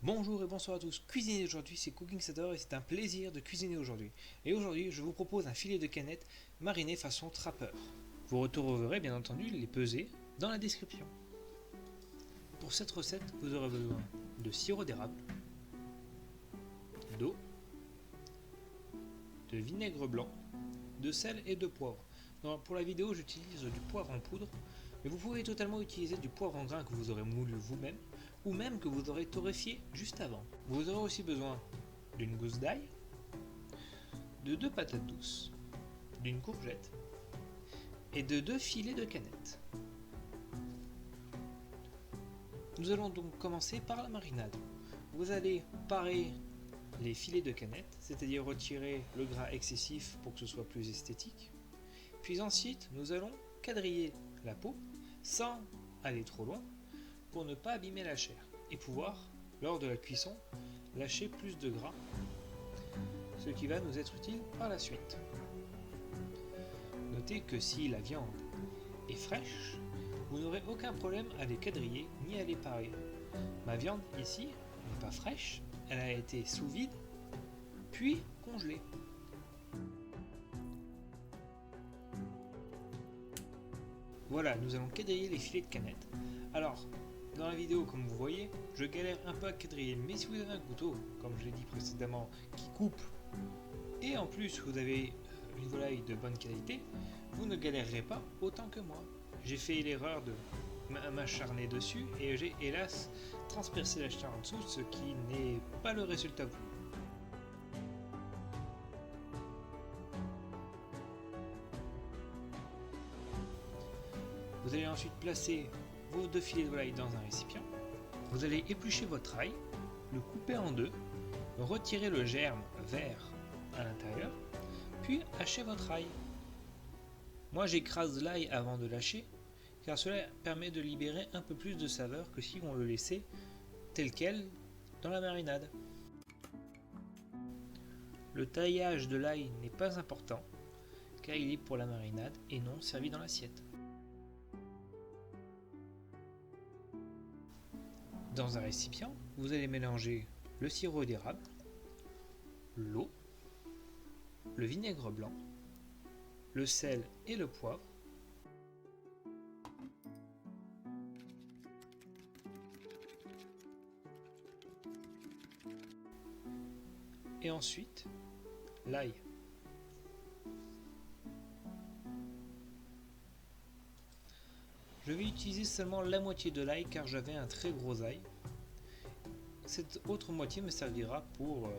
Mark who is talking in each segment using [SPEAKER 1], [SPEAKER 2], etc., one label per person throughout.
[SPEAKER 1] Bonjour et bonsoir à tous. Cuisiner aujourd'hui, c'est Cooking Starter et c'est un plaisir de cuisiner aujourd'hui. Et aujourd'hui, je vous propose un filet de canette mariné façon trappeur. Vous retrouverez bien entendu les pesées dans la description. Pour cette recette, vous aurez besoin de sirop d'érable, d'eau, de vinaigre blanc, de sel et de poivre. Pour la vidéo, j'utilise du poivre en poudre, mais vous pouvez totalement utiliser du poivre en grain que vous aurez moulu vous-même, ou même que vous aurez torréfié juste avant. Vous aurez aussi besoin d'une gousse d'ail, de 2 patates douces, d'une courgette et de 2 filets de canette. Nous allons donc commencer par la marinade. Vous allez parer les filets de canette, c'est-à-dire retirer le gras excessif pour que ce soit plus esthétique. Puis ensuite, nous allons quadriller la peau sans aller trop loin pour ne pas abîmer la chair et pouvoir, lors de la cuisson, lâcher plus de gras, ce qui va nous être utile par la suite. Notez que si la viande est fraîche, vous n'aurez aucun problème à les quadriller ni à les parer. Ma viande ici n'est pas fraîche, elle a été sous vide, puis congelée. Voilà, nous allons quadriller les filets de canette. Alors, dans la vidéo, comme vous voyez, je galère un peu à quadriller, mais si vous avez un couteau, comme je l'ai dit précédemment, qui coupe, et en plus vous avez une volaille de bonne qualité, vous ne galérerez pas autant que moi. J'ai fait l'erreur de m'acharner dessus et j'ai hélas transpercé la chair en dessous, ce qui n'est pas le résultat voulu. Vous allez ensuite placer vos 2 filets de volaille dans un récipient. Vous allez éplucher votre ail, le couper en deux, retirer le germe vert à l'intérieur, puis hacher votre ail. Moi j'écrase l'ail avant de lâcher, car cela permet de libérer un peu plus de saveur que si on le laissait tel quel dans la marinade. Le taillage de l'ail n'est pas important, car il est pour la marinade et non servi dans l'assiette. Dans un récipient, vous allez mélanger le sirop d'érable, l'eau, le vinaigre blanc, le sel et le poivre, et ensuite l'ail. Je vais utiliser seulement la moitié de l'ail car j'avais un très gros ail. Cette autre moitié me servira pour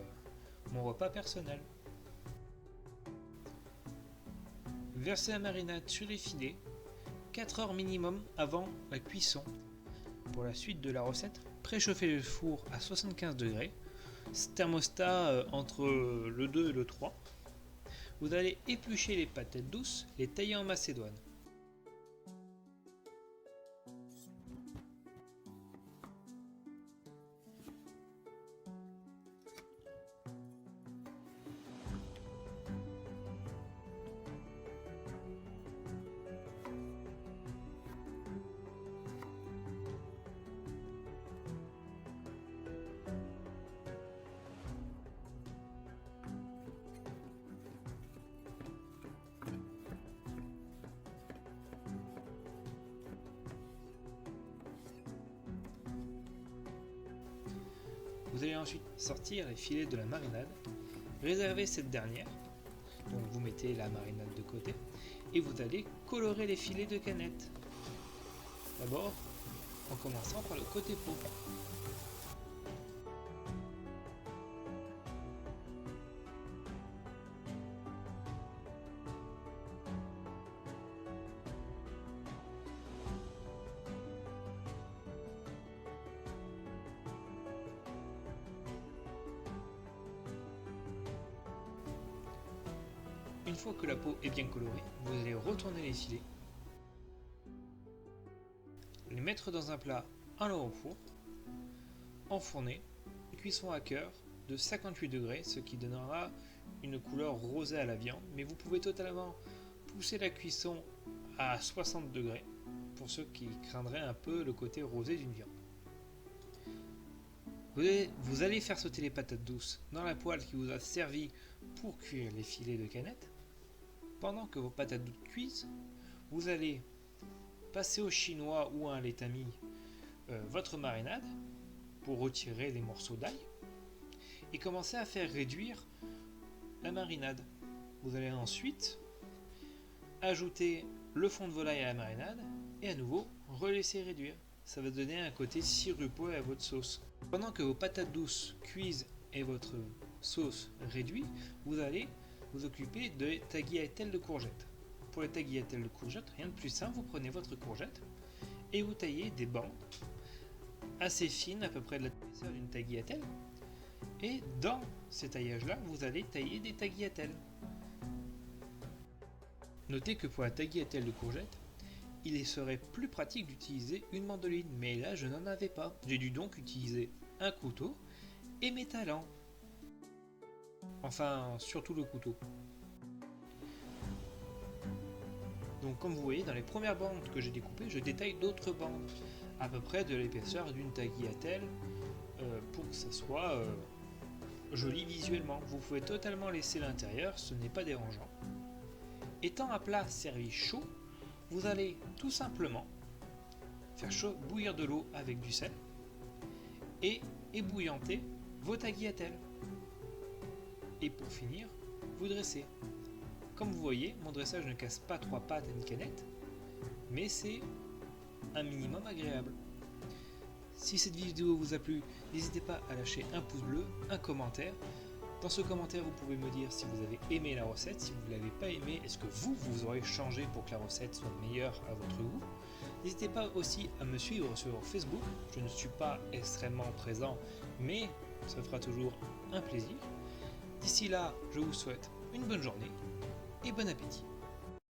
[SPEAKER 1] mon repas personnel. Versez la marinade sur les filets 4 heures minimum avant la cuisson. Pour la suite de la recette, préchauffez le four à 75 degrés, thermostat entre le 2 et le 3. Vous allez éplucher les patates douces, les tailler en macédoine. Vous allez ensuite sortir les filets de la marinade, réserver cette dernière, donc vous mettez la marinade de côté, et vous allez colorer les filets de canette. D'abord, en commençant par le côté peau. Une fois que la peau est bien colorée, vous allez retourner les filets, les mettre dans un plat à l'eau au four, enfourner, cuisson à cœur de 58 degrés, ce qui donnera une couleur rosée à la viande, mais vous pouvez totalement pousser la cuisson à 60 degrés pour ceux qui craindraient un peu le côté rosé d'une viande. Vous allez faire sauter les patates douces dans la poêle qui vous a servi pour cuire les filets de canettes. Pendant que vos patates douces cuisent, vous allez passer au chinois ou à un laitami votre marinade pour retirer les morceaux d'ail et commencer à faire réduire la marinade. Vous allez ensuite ajouter le fond de volaille à la marinade et à nouveau relaisser réduire. Ça va donner un côté sirupeux à votre sauce. Pendant que vos patates douces cuisent et votre sauce réduit, vous allez vous occuper de tagliatelles de courgettes. Pour les tagliatelles de courgettes, rien de plus simple, vous prenez votre courgette et vous taillez des bandes assez fines, à peu près de la épaisseur d'une tagliatelle. Et dans ces taillages-là, vous allez tailler des tagliatelles. Notez que pour la tagliatelle de courgettes, il serait plus pratique d'utiliser une mandoline, mais là je n'en avais pas. J'ai dû donc utiliser un couteau et mes talents. Enfin, surtout le couteau. Donc comme vous voyez, dans les premières bandes que j'ai découpées, je détaille d'autres bandes, à peu près de l'épaisseur d'une tagliatelle, pour que ça soit joli visuellement. Vous pouvez totalement laisser l'intérieur, ce n'est pas dérangeant. Étant un plat servi chaud, vous allez tout simplement faire bouillir de l'eau avec du sel et ébouillanter vos tagliatelles. Et pour finir, vous dressez. Comme vous voyez, mon dressage ne casse pas 3 pattes à une canette, mais c'est un minimum agréable. Si cette vidéo vous a plu, n'hésitez pas à lâcher un pouce bleu, un commentaire. Dans ce commentaire, vous pouvez me dire si vous avez aimé la recette, si vous ne l'avez pas aimé, est-ce que vous aurez changé pour que la recette soit meilleure à votre goût. N'hésitez pas aussi à me suivre sur Facebook, je ne suis pas extrêmement présent, mais ça fera toujours un plaisir. D'ici là, je vous souhaite une bonne journée et bon appétit.